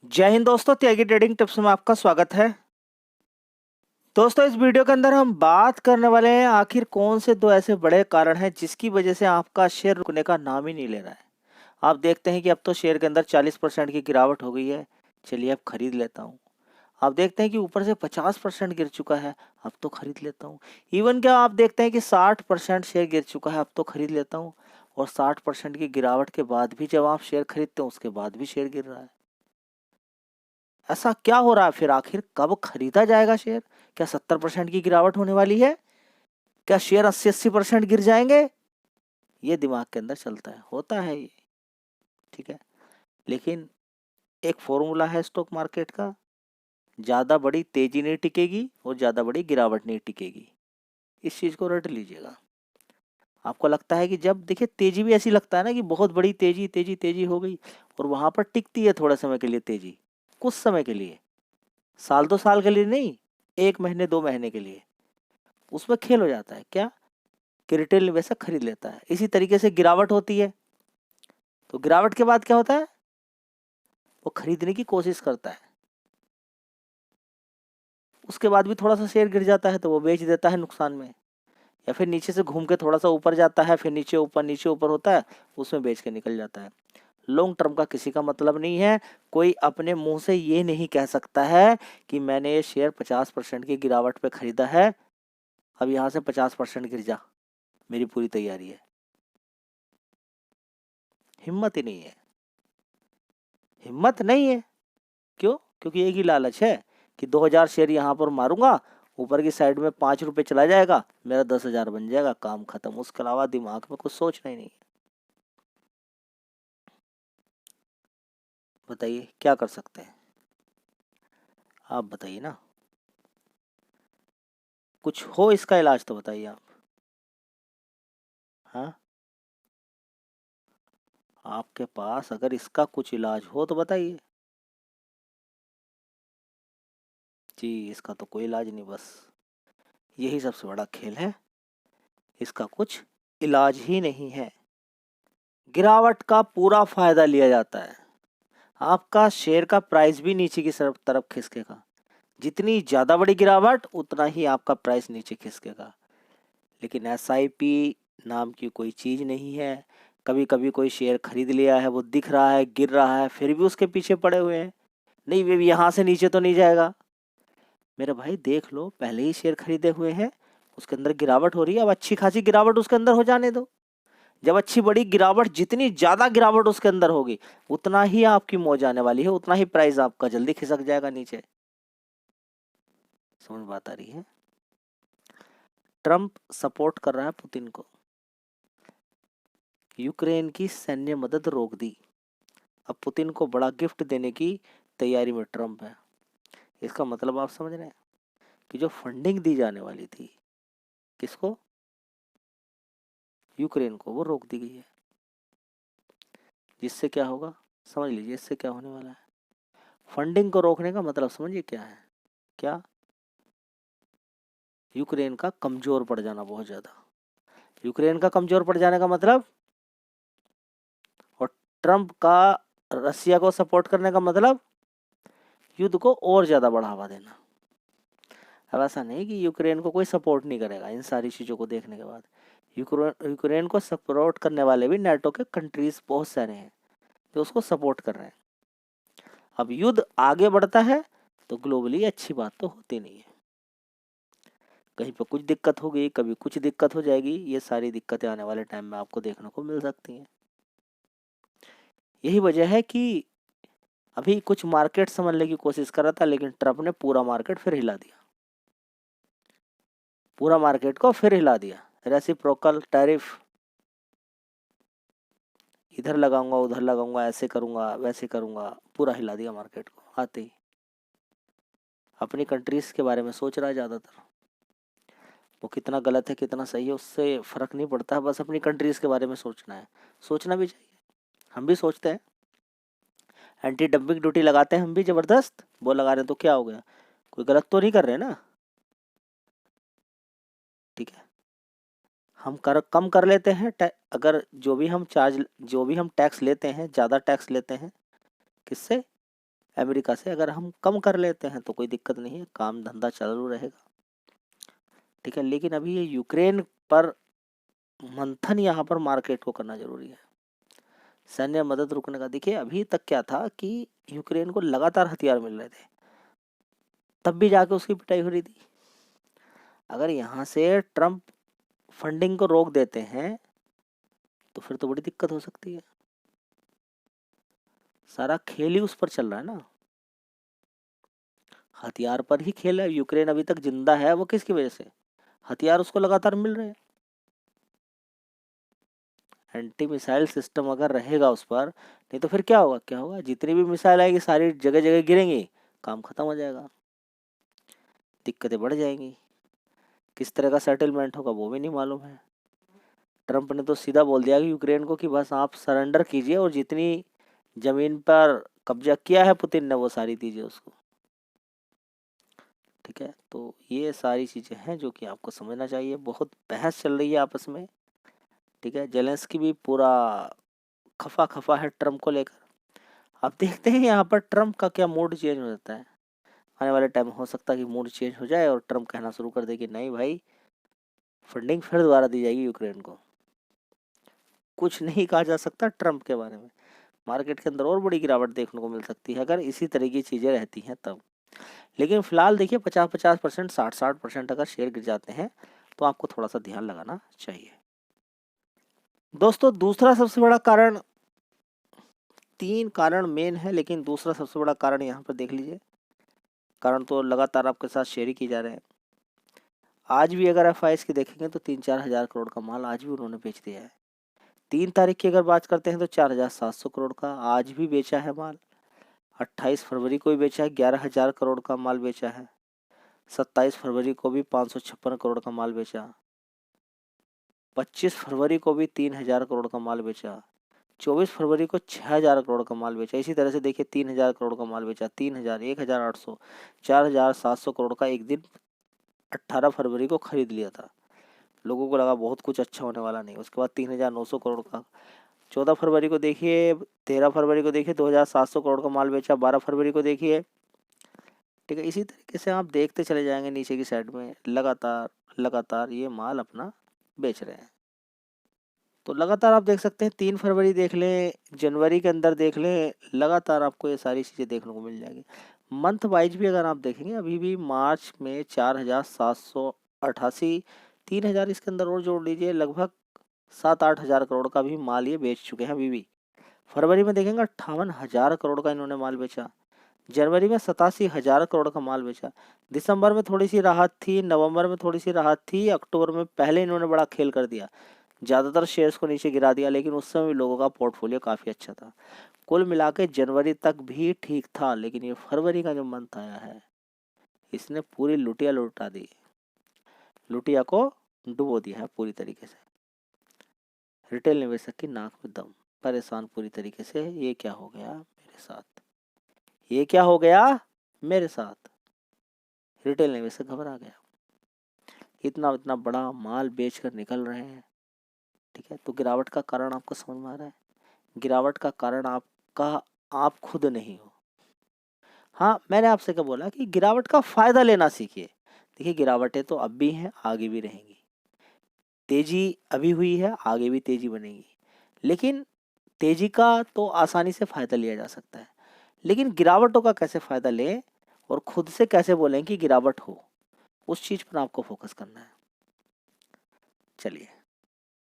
जय हिंद दोस्तों, त्यागी trading tips में आपका स्वागत है। दोस्तों, इस वीडियो के अंदर हम बात करने वाले हैं आखिर कौन से दो ऐसे बड़े कारण हैं जिसकी वजह से आपका शेयर रुकने का नाम ही नहीं ले रहा है। आप देखते हैं कि अब तो शेयर के अंदर 40% की गिरावट हो गई है। चलिए अब खरीद लेता हूँ। आप देखते हैं कि ऊपर से 50% गिर चुका है। अब तो खरीद लेता हूँ। इवन क्या आप देखते हैं कि 60% शेयर गिर चुका है। अब तो खरीद लेता हूँ। और 60% की गिरावट के बाद भी जब आप शेयर खरीदते हैं उसके बाद भी शेयर गिर रहा है। ऐसा क्या हो रहा है फिर? आखिर कब खरीदा जाएगा शेयर? क्या 70% की गिरावट होने वाली है? क्या शेयर 80-80% गिर जाएंगे? ये दिमाग के अंदर चलता है, होता है ये। ठीक है, लेकिन एक फॉर्मूला है स्टॉक मार्केट का। ज्यादा बड़ी तेजी नहीं टिकेगी और ज्यादा बड़ी गिरावट नहीं टिकेगी। इस चीज को रट लीजिएगा। आपको लगता है कि जब देखिए तेजी भी ऐसी लगता है ना कि बहुत बड़ी तेजी तेजी तेजी हो गई, और वहां पर टिकती है थोड़े समय के लिए तेजी, कुछ समय के लिए, साल 2 साल के लिए नहीं, 1 महीने 2 महीने के लिए। उसमें खेल हो जाता है क्या कि रिटेल निवेशक खरीद लेता है। इसी तरीके से गिरावट होती है, तो गिरावट के बाद क्या होता है? वो खरीदने की कोशिश करता है। उसके बाद भी थोड़ा सा शेयर गिर जाता है तो वो बेच देता है नुकसान में, या फिर नीचे से घूम के थोड़ा सा ऊपर जाता है, फिर नीचे ऊपर होता है, उसमें बेच के निकल जाता है। लॉन्ग टर्म का किसी का मतलब नहीं है। कोई अपने मुंह से ये नहीं कह सकता है कि मैंने ये शेयर 50% की गिरावट पे खरीदा है, अब यहां से 50% गिर जा, मेरी पूरी तैयारी है। हिम्मत ही नहीं है। हिम्मत नहीं है। क्यों? क्योंकि एक ही लालच है कि 2000 शेयर यहाँ पर मारूंगा, ऊपर की साइड में 5 रुपए चला जाएगा, मेरा 10,000 बन जाएगा, काम खत्म। उसके अलावा दिमाग में कुछ सोचना ही नहीं है। बताइए क्या कर सकते हैं? आप बताइए ना, कुछ हो इसका इलाज तो बताइए आप। हाँ, आपके पास अगर इसका कुछ इलाज हो तो बताइए। जी, इसका तो कोई इलाज नहीं, बस यही सबसे बड़ा खेल है। इसका कुछ इलाज ही नहीं है। गिरावट का पूरा फायदा लिया जाता है। आपका शेयर का प्राइस भी नीचे की तरफ खिसकेगा। जितनी ज्यादा बड़ी गिरावट उतना ही आपका प्राइस नीचे खिसकेगा। लेकिन एसआईपी नाम की कोई चीज नहीं है। कभी कभी कोई शेयर खरीद लिया है, वो दिख रहा है गिर रहा है, फिर भी उसके पीछे पड़े हुए हैं। नहीं, वे यहाँ से नीचे तो नहीं जाएगा। मेरे भाई देख लो, पहले ही शेयर खरीदे हुए हैं, उसके अंदर गिरावट हो रही है, अब अच्छी खासी गिरावट उसके अंदर हो जाने दो। जब अच्छी बड़ी गिरावट, जितनी ज्यादा गिरावट उसके अंदर होगी उतना ही आपकी मौज आने वाली है, उतना ही प्राइस आपका जल्दी खिसक जाएगा नीचे। समझ बात आ रही है? ट्रंप सपोर्ट कर रहा है पुतिन को। यूक्रेन की सैन्य मदद रोक दी। अब पुतिन को बड़ा गिफ्ट देने की तैयारी में ट्रंप है। इसका मतलब आप समझ रहे हैं कि जो फंडिंग दी जाने वाली थी, किसको? यूक्रेन को, वो रोक दी गई है। जिससे क्या होगा समझ लीजिए, इससे क्या होने वाला है। फंडिंग को रोकने का मतलब समझिए क्या है। क्या? यूक्रेन का कमजोर पड़ जाना बहुत ज्यादा। यूक्रेन का कमजोर पड़ जाने का मतलब, और ट्रंप का रसिया को सपोर्ट करने का मतलब, युद्ध को और ज्यादा बढ़ावा देना। अब ऐसा नहीं कि यूक्रेन को कोई सपोर्ट नहीं करेगा। इन सारी चीजों को देखने के बाद यूक्रेन को सपोर्ट करने वाले भी नाटो के कंट्रीज बहुत सारे हैं जो उसको सपोर्ट कर रहे हैं। अब युद्ध आगे बढ़ता है तो ग्लोबली अच्छी बात तो होती नहीं है। कहीं पर कुछ दिक्कत होगी, कभी कुछ दिक्कत हो जाएगी। ये सारी दिक्कतें आने वाले टाइम में आपको देखने को मिल सकती हैं। यही वजह है कि अभी कुछ मार्केट समझने की कोशिश कर रहा था, लेकिन ट्रंप ने पूरा मार्केट फिर हिला दिया। पूरा मार्केट को फिर हिला दिया। रेसिप्रोकल टैरिफ, इधर लगाऊंगा उधर लगाऊंगा, ऐसे करूंगा वैसे करूंगा, पूरा हिला दिया मार्केट को आते ही। अपनी कंट्रीज के बारे में सोच रहा है ज्यादातर। वो कितना गलत है कितना सही है उससे फर्क नहीं पड़ता है, बस अपनी कंट्रीज के बारे में सोचना है। सोचना भी चाहिए। हम भी सोचते हैं। एंटी डंपिंग ड्यूटी लगाते हैं हम भी जबरदस्त। वो लगा रहे हैं तो क्या हो गया? कोई गलत तो नहीं कर रहे ना? ठीक है, हम कम कर लेते हैं अगर जो भी हम टैक्स लेते हैं, ज्यादा टैक्स लेते हैं, किससे? अमेरिका से अगर हम कम कर लेते हैं तो कोई दिक्कत नहीं है, काम धंधा चालू रहेगा, ठीक है। लेकिन अभी ये यूक्रेन पर मंथन यहाँ पर मार्केट को करना जरूरी है। सैन्य मदद रुकने का, देखिए अभी तक क्या था कि यूक्रेन को लगातार हथियार मिल रहे थे, तब भी जाके उसकी पिटाई हो रही थी। अगर यहाँ से ट्रम्प फंडिंग को रोक देते हैं तो फिर तो बड़ी दिक्कत हो सकती है। सारा खेल ही उस पर चल रहा है ना, हथियार पर ही खेल है। यूक्रेन अभी तक जिंदा है वो किसकी वजह से, हथियार उसको लगातार मिल रहे हैं। एंटी मिसाइल सिस्टम अगर रहेगा उस पर, नहीं तो फिर क्या होगा, क्या होगा, जितनी भी मिसाइल आएगी सारी जगह जगह गिरेंगी, काम खत्म हो जाएगा, दिक्कतें बढ़ जाएंगी। किस तरह का सेटलमेंट होगा वो भी नहीं मालूम है। ट्रम्प ने तो सीधा बोल दिया कि यूक्रेन को कि बस आप सरेंडर कीजिए और जितनी जमीन पर कब्जा किया है पुतिन ने वो सारी दीजिए उसको, ठीक है। तो ये सारी चीज़ें हैं जो कि आपको समझना चाहिए। बहुत बहस चल रही है आपस में, ठीक है। जेलेंस्की भी पूरा खफा खफा है ट्रम्प को लेकर। अब देखते हैं यहाँ पर ट्रम्प का क्या मूड चेंज हो जाता है। आने वाले टाइम हो सकता है कि मूड चेंज हो जाए और ट्रम्प कहना शुरू कर दे कि नहीं भाई, फंडिंग फिर दोबारा दी जाएगी यूक्रेन को। कुछ नहीं कहा जा सकता ट्रम्प के बारे में। मार्केट के अंदर और बड़ी गिरावट देखने को मिल सकती है अगर इसी तरह की चीज़ें रहती हैं तब। लेकिन फिलहाल देखिए 50-50%, 60-60% अगर शेयर गिर जाते हैं तो आपको थोड़ा सा ध्यान लगाना चाहिए। दोस्तों दूसरा सबसे बड़ा कारण, 3 कारण मेन है, लेकिन दूसरा सबसे बड़ा कारण यहाँ पर देख लीजिए। कारण तो लगातार आपके साथ शेयर ही की जा रहे हैं। आज भी अगर FIs की देखेंगे तो 3-4 हज़ार करोड़ का माल आज भी उन्होंने बेच दिया है। 3 तारीख की अगर बात करते हैं तो 4,700 करोड़ का आज भी बेचा है माल। 28 फरवरी को भी बेचा है, 11,000 करोड़ का माल बेचा है। 27 फरवरी को भी 556 करोड़ का माल बेचा। 25 फरवरी को भी 3,000 करोड़ का माल बेचा। 24 फरवरी को 6,000 करोड़ का माल बेचा। इसी तरह से देखिए 3,000 करोड़ का माल बेचा, 3,000, 1,800, 4,700 करोड़ का एक दिन 18 फरवरी को खरीद लिया था। लोगों को लगा बहुत कुछ अच्छा होने वाला नहीं। उसके बाद 3,900 करोड़ का 14 फरवरी को देखिए, 13 फरवरी को देखिए 2,700 करोड़ का माल बेचा। 12 फरवरी को देखिए, ठीक है। इसी तरीके से आप देखते चले जाएंगे नीचे की साइड में, लगातार लगातार ये माल अपना बेच रहे हैं। तो लगातार आप देख सकते हैं, 3 फरवरी देख लें, जनवरी के अंदर देख लें, लगातार आपको ये सारी चीज़ें देखने को मिल जाएगी। मंथ वाइज भी अगर आप देखेंगे, अभी भी मार्च में 4,788, 3,000 इसके अंदर और जोड़ लीजिए, लगभग 7-8 हज़ार करोड़ का भी माल ये बेच चुके हैं अभी भी। फरवरी में देखेंगे 58,000 करोड़ का इन्होंने माल बेचा। जनवरी में 87,000 करोड़ का माल बेचा। दिसंबर में थोड़ी सी राहत थी, नवंबर में थोड़ी सी राहत थी, अक्टूबर में पहले इन्होंने बड़ा खेल कर दिया, ज़्यादातर शेयर्स को नीचे गिरा दिया, लेकिन उस समय भी लोगों का पोर्टफोलियो काफ़ी अच्छा था। कुल मिला के जनवरी तक भी ठीक था, लेकिन ये फरवरी का जो मंथ आया है इसने पूरी लुटिया लुटा दी, लुटिया को डुबो दिया है पूरी तरीके से। रिटेल निवेशक की नाक में दम, परेशान पूरी तरीके से। ये क्या हो गया मेरे साथ, ये क्या हो गया मेरे साथ। रिटेल निवेशक घबरा गया, इतना इतना बड़ा माल बेच कर निकल रहे हैं, ठीक है। तो गिरावट का कारण आपको समझ में आ रहा है। गिरावट का कारण आपका, आप खुद नहीं हो। हाँ, मैंने आपसे क्या बोला कि गिरावट का फायदा लेना सीखिए। देखिए गिरावटें तो अब भी हैं, आगे भी रहेंगी। तेजी अभी हुई है, आगे भी तेजी बनेगी, लेकिन तेजी का तो आसानी से फायदा लिया जा सकता है, लेकिन गिरावटों का कैसे फायदा लें और खुद से कैसे बोलें कि गिरावट हो, उस चीज पर आपको फोकस करना है। चलिए।